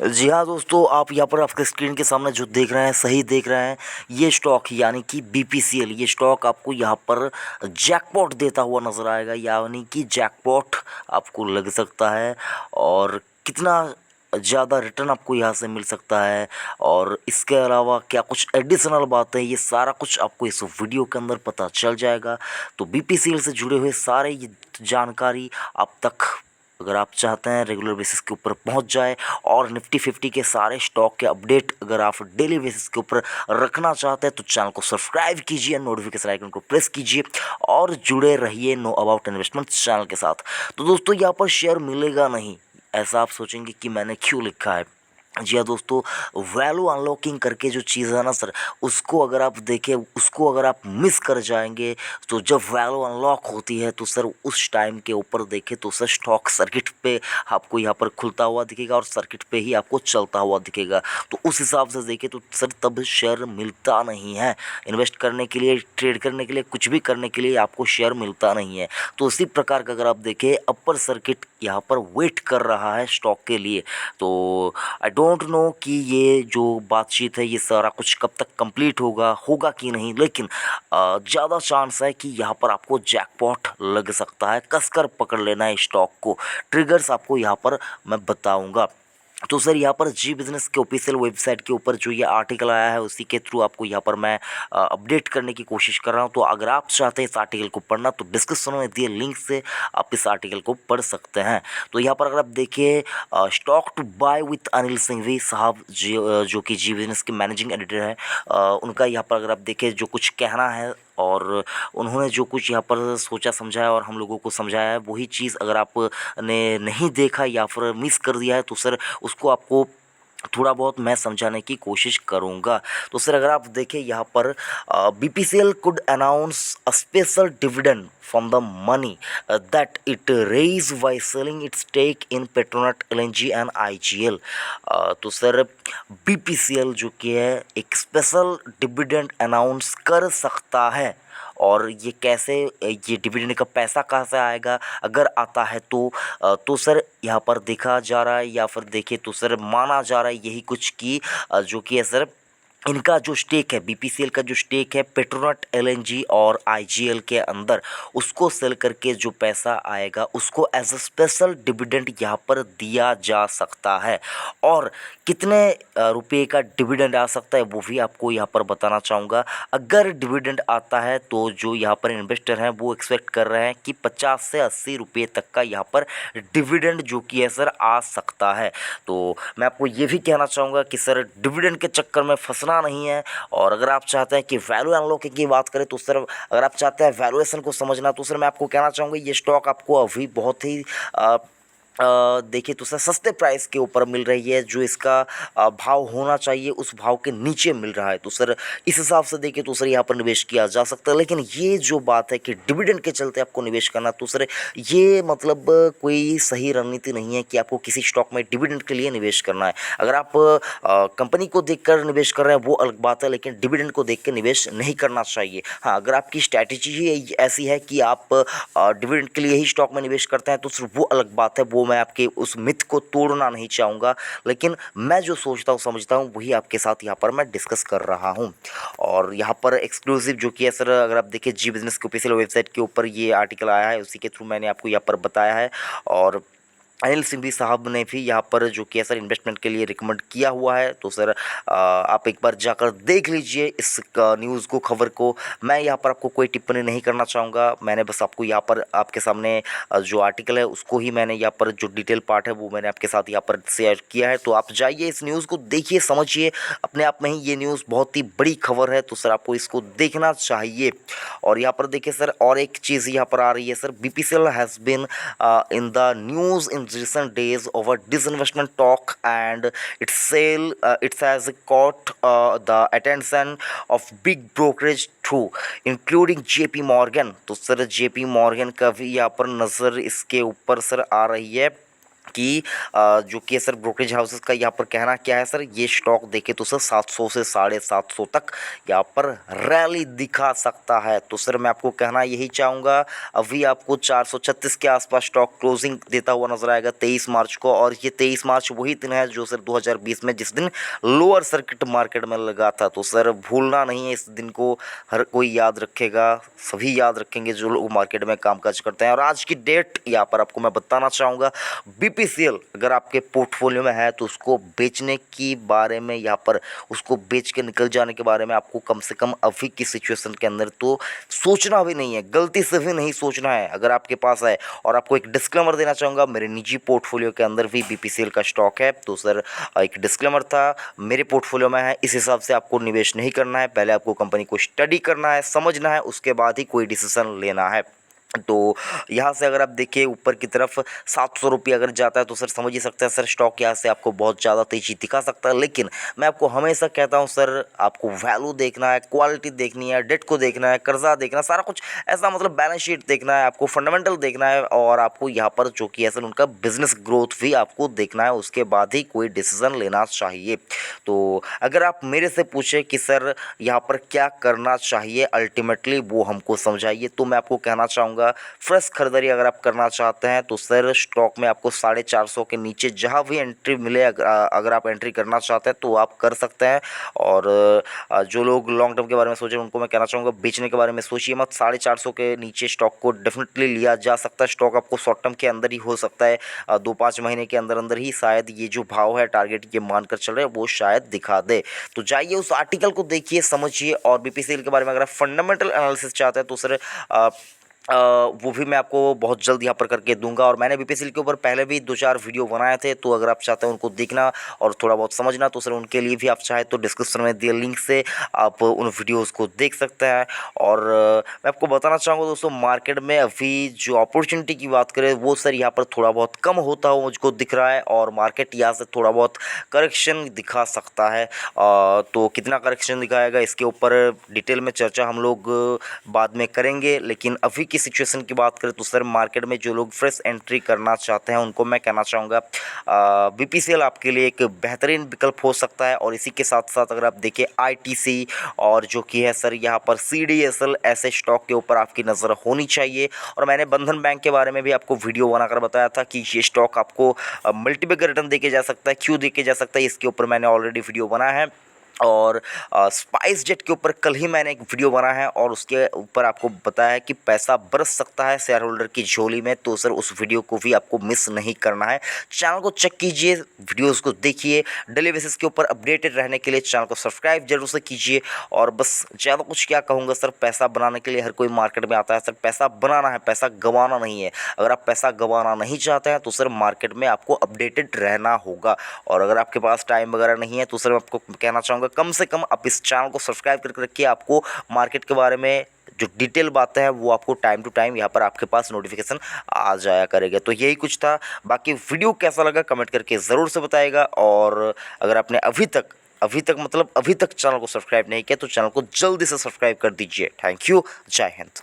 जी हाँ दोस्तों, आप यहाँ पर आपके स्क्रीन के सामने जो देख रहे हैं सही देख रहे हैं। ये स्टॉक यानी कि बीपीसीएल, ये स्टॉक आपको यहाँ पर जैकपॉट देता हुआ नज़र आएगा, यानी कि जैकपॉट आपको लग सकता है। और कितना ज़्यादा रिटर्न आपको यहाँ से मिल सकता है, और इसके अलावा क्या कुछ एडिशनल बातें, ये सारा कुछ आपको इस वीडियो के अंदर पता चल जाएगा। तो बीपीसीएल से जुड़े हुए सारे ये जानकारी आप तक अगर आप चाहते हैं रेगुलर बेसिस के ऊपर पहुंच जाए, और निफ्टी 50 के सारे स्टॉक के अपडेट अगर आप डेली बेसिस के ऊपर रखना चाहते हैं तो चैनल को सब्सक्राइब कीजिए, नोटिफिकेशन आइकन को प्रेस कीजिए और जुड़े रहिए नो अबाउट इन्वेस्टमेंट चैनल के साथ। तो दोस्तों, यहाँ पर शेयर मिलेगा नहीं, ऐसा आप सोचेंगे कि मैंने क्यों लिखा है। जी हाँ दोस्तों, वैल्यू अनलॉकिंग करके जो चीज़ है ना सर, उसको अगर आप देखें, उसको अगर आप मिस कर जाएंगे तो जब वैल्यू अनलॉक होती है तो सर उस टाइम के ऊपर देखें तो सर स्टॉक सर्किट पे आपको यहाँ पर खुलता हुआ दिखेगा और सर्किट पे ही आपको चलता हुआ दिखेगा। तो उस हिसाब से देखें तो सर तब शेयर मिलता नहीं है। इन्वेस्ट करने के लिए, ट्रेड करने के लिए, कुछ भी करने के लिए आपको शेयर मिलता नहीं है। तो इसी प्रकार का अगर आप देखें, अपर सर्किट यहाँ पर वेट कर रहा है स्टॉक के लिए। तो आई डोंट नो कि ये जो बातचीत है ये सारा कुछ कब तक कंप्लीट होगा कि नहीं, लेकिन ज़्यादा चांस है कि यहाँ पर आपको जैकपॉट लग सकता है। कसकर पकड़ लेना है स्टॉक को। ट्रिगर्स आपको यहाँ पर मैं बताऊंगा। तो सर यहाँ पर जी बिज़नेस के ऑफिशियल वेबसाइट के ऊपर जो ये आर्टिकल आया है उसी के थ्रू आपको यहाँ पर मैं अपडेट करने की कोशिश कर रहा हूँ। तो अगर आप चाहते हैं इस आर्टिकल को पढ़ना तो डिस्क्रिप्शन में दिए लिंक से आप इस आर्टिकल को पढ़ सकते हैं। तो यहाँ पर अगर आप देखिए, stock to buy with Anil Singhvi साहब जी, जो कि जी बिज़नेस के मैनेजिंग एडिटर हैं, उनका यहाँ पर अगर आप देखें जो कुछ कहना है और उन्होंने जो कुछ यहाँ पर सोचा समझा है और हम लोगों को समझाया है, वही चीज़ अगर आपने नहीं देखा या फिर मिस कर दिया है तो सर उसको आपको थोड़ा बहुत मैं समझाने की कोशिश करूंगा। तो सर अगर आप देखें यहाँ पर, BPCL could announce a special dividend from the money that it raise by selling its stake in Petronet LNG and IGL. तो सर बीपीसीएल जो कि है एक स्पेशल डिविडेंड अनाउंस कर सकता है। और ये कैसे, ये डिविडेंड का पैसा कहाँ से आएगा अगर आता है तो सर यहाँ पर देखा जा रहा है या फिर देखे तो सर माना जा रहा है यही कुछ कि जो कि है सर इनका जो स्टेक है, बीपीसीएल का जो स्टेक है पेट्रोनेट एलएनजी और आईजीएल के अंदर, उसको सेल करके जो पैसा आएगा उसको एज अ स्पेशल डिविडेंड यहाँ पर दिया जा सकता है। और कितने रुपए का डिविडेंड आ सकता है वो भी आपको यहाँ पर बताना चाहूँगा। अगर डिविडेंड आता है तो जो यहाँ पर इन्वेस्टर हैं वो एक्सपेक्ट कर रहे हैं कि 50 से 80 रुपये तक का यहाँ पर डिविडेंड जो कि है सर आ सकता है। तो मैं आपको ये भी कहना चाहूँगा कि सर डिविडेंड के चक्कर में फंसना नहीं है। और अगर आप चाहते हैं कि वैल्यू अनलॉकिंग की बात करें तो सर अगर आप चाहते हैं वैल्यूएशन को समझना तो सर मैं आपको कहना चाहूँगा ये स्टॉक आपको अभी बहुत ही देखिए तो सर सस्ते प्राइस के ऊपर मिल रही है। जो इसका भाव होना चाहिए उस भाव के नीचे मिल रहा है। तो सर इस हिसाब से देखिए तो सर यहाँ पर निवेश किया जा सकता है। लेकिन ये जो बात है कि डिविडेंड के चलते आपको निवेश करना, तो सर ये मतलब कोई सही रणनीति नहीं है कि आपको किसी स्टॉक में डिविडेंड के लिए निवेश करना है। अगर आप कंपनी को देखकर निवेश कर रहे हैं वो अलग बात है, लेकिन डिविडेंड को देख के निवेश नहीं करना चाहिए। हाँ, अगर आपकी स्ट्रैटेजी ही ऐसी है कि आप डिविडेंड के लिए ही स्टॉक में निवेश करते हैं तो सिर्फ वो अलग बात है, वो मैं आपके उस मिथ को तोड़ना नहीं चाहूँगा। लेकिन मैं जो सोचता हूँ समझता हूँ वही आपके साथ यहाँ पर मैं डिस्कस कर रहा हूँ। और यहाँ पर एक्सक्लूसिव जो कि है सर, अगर आप देखिए जी बिज़नेस के ऑफिशियल वेबसाइट के ऊपर ये आर्टिकल आया है, उसी के थ्रू मैंने आपको यहाँ पर बताया है। और अनिल सिंघवी साहब ने भी यहाँ पर जो कि सर इन्वेस्टमेंट के लिए रिकमेंड किया हुआ है। तो सर आप एक बार जाकर देख लीजिए इस न्यूज़ को, खबर को। मैं यहाँ पर आपको कोई टिप्पणी नहीं करना चाहूँगा। मैंने बस आपको यहाँ पर आपके सामने जो आर्टिकल है उसको ही मैंने यहाँ पर जो डिटेल पार्ट है वो मैंने आपके साथ यहाँ पर शेयर किया है। तो आप जाइए इस न्यूज़ को देखिए, समझिए। अपने आप में ही ये न्यूज़ बहुत ही बड़ी खबर है, तो सर आपको इसको देखना चाहिए। और यहाँ पर देखिए सर और एक चीज़ यहाँ पर आ रही है sir, BPCL has been in the news in recent days over disinvestment talk, and it has caught the attention of big brokerage too, including JP Morgan। तो सर JP Morgan का भी यहाँ पर नज़र इसके ऊपर सर आ रही है। कि जो कि सर ब्रोकरेज हाउसेस का यहाँ पर कहना क्या है सर, ये स्टॉक देखे तो सर 700 से 750 तक यहाँ पर रैली दिखा सकता है। तो सर मैं आपको कहना यही चाहूँगा, अभी आपको 436 के आसपास स्टॉक क्लोजिंग देता हुआ नजर आएगा 23 मार्च को। और ये 23 मार्च वही दिन है जो सर 2020 में जिस दिन लोअर सर्किट मार्केट में लगा था। तो सर भूलना नहीं है इस दिन को, हर कोई याद रखेगा, सभी याद रखेंगे जो लोग मार्केट में कामकाज करते हैं। और आज की डेट यहाँ पर आपको मैं बताना चाहूँगा, बीपीसीएल अगर आपके पोर्टफोलियो में है तो उसको बेचने की बारे में, यहाँ पर उसको बेच के निकल जाने के बारे में आपको कम से कम अभी की सिचुएशन के अंदर तो सोचना भी नहीं है, गलती से भी नहीं सोचना है अगर आपके पास है। और आपको एक डिस्क्लेमर देना चाहूँगा, मेरे निजी पोर्टफोलियो के अंदर भी बीपीसीएल का स्टॉक है। तो सर एक डिस्क्लेमर था, मेरे पोर्टफोलियो में है, इस हिसाब से आपको निवेश नहीं करना है। पहले आपको कंपनी को स्टडी करना है, समझना है, उसके बाद ही कोई डिसीजन लेना है। तो यहाँ से अगर आप देखिए ऊपर की तरफ 700 रुपये अगर जाता है तो सर समझ ही सकते हैं सर स्टॉक यहाँ से आपको बहुत ज़्यादा तेजी दिखा सकता है। लेकिन मैं आपको हमेशा कहता हूँ सर, आपको वैल्यू देखना है, क्वालिटी देखनी है, डेट को देखना है, कर्जा देखना है, सारा कुछ ऐसा मतलब बैलेंस शीट देखना है, आपको फंडामेंटल देखना है। और आपको यहाँ पर जो कि है सर उनका बिजनेस ग्रोथ भी आपको देखना है, उसके बाद ही कोई डिसीजन लेना चाहिए। तो अगर आप मेरे से पूछे कि सर यहाँ पर क्या करना चाहिए अल्टीमेटली वो हमको समझाइए, तो मैं आपको कहना चाहूँगा फ्रेश खरीदारी अगर आप करना चाहते हैं तो सर स्टॉक में आपको 450 के नीचे जहां भी एंट्री मिले, अगर आप एंट्री करना चाहते हैं तो आप कर सकते हैं। और जो लोग लॉन्ग टर्म के बारे में सोच रहे हैं उनको मैं कहना चाहूँगा बेचने के बारे में सोचिए मत। 450 के नीचे स्टॉक को डेफिनेटली लिया जा सकता है। स्टॉक आपको शॉर्ट टर्म के अंदर ही हो सकता है, 2-5 महीने के अंदर अंदर ही शायद ये जो भाव है टारगेट ये मानकर चल रहे हैं वो शायद दिखा दे। तो जाइए उस आर्टिकल को देखिए, समझिए। और बीपीसीएल के बारे में अगर आप फंडामेंटल एनालिसिस चाहते हैं तो सर वो भी मैं आपको बहुत जल्द यहाँ पर करके दूंगा। और मैंने बीपीसीएल के ऊपर पहले भी 2-4 वीडियो बनाए थे, तो अगर आप चाहते हैं उनको देखना और थोड़ा बहुत समझना तो सर उनके लिए भी आप चाहे तो डिस्क्रिप्शन में दिए लिंक से आप उन वीडियोस को देख सकते हैं। और मैं आपको बताना चाहूँगा दोस्तों, मार्केट में अभी जो अपॉर्चुनिटी की बात करें वो सर यहाँ पर थोड़ा बहुत कम होता हुआ मुझको दिख रहा है। और मार्केट यहाँ से थोड़ा बहुत करेक्शन दिखा सकता है। तो कितना करेक्शन दिखाएगा इसके ऊपर डिटेल में चर्चा हम लोग बाद में करेंगे। लेकिन अभी की सिचुएशन की बात करें तो सर मार्केट में जो लोग फ्रेश एंट्री करना चाहते हैं उनको मैं कहना चाहूँगा बीपीसीएल आपके लिए एक बेहतरीन विकल्प हो सकता है। और इसी के साथ साथ अगर आप देखें आईटीसी और जो कि है सर यहाँ पर सीडीएसएल, ऐसे स्टॉक के ऊपर आपकी नज़र होनी चाहिए। और मैंने बंधन बैंक के बारे में भी आपको वीडियो बनाकर बताया था कि ये स्टॉक आपको मल्टीपल रिटर्न देके जा सकता है, क्यों देके जा सकता है, इसके ऊपर मैंने ऑलरेडी वीडियो बनाया है। और स्पाइस जेट के ऊपर कल ही मैंने एक वीडियो बनाया है और उसके ऊपर आपको बताया है कि पैसा बरस सकता है शेयर होल्डर की झोली में। तो सर उस वीडियो को भी आपको मिस नहीं करना है, चैनल को चेक कीजिए, वीडियोस को देखिए, डेली बेसिस के ऊपर अपडेटेड रहने के लिए चैनल को सब्सक्राइब जरूर से कीजिए। और बस ज़्यादा कुछ क्या कहूँगा सर, पैसा बनाने के लिए हर कोई मार्केट में आता है सर, पैसा बनाना है, पैसा गंवाना नहीं है। अगर आप पैसा गंवाना नहीं चाहते हैं तो सर मार्केट में आपको अपडेटेड रहना होगा। और अगर आपके पास टाइम वगैरह नहीं है तो सर मैं आपको कहना चाहूँगा कम से कम आप इस चैनल को सब्सक्राइब करके रखिए। आपको मार्केट के बारे में जो डिटेल बातें हैं वो आपको टाइम टू टाइम यहाँ पर आपके पास नोटिफिकेशन आ जाया करेगा। तो यही कुछ था, बाकी वीडियो कैसा लगा कमेंट करके ज़रूर से बताइएगा। और अगर आपने अभी तक चैनल को सब्सक्राइब नहीं किया तो चैनल को जल्दी से सब्सक्राइब कर दीजिए। थैंक यू, जय हिंद।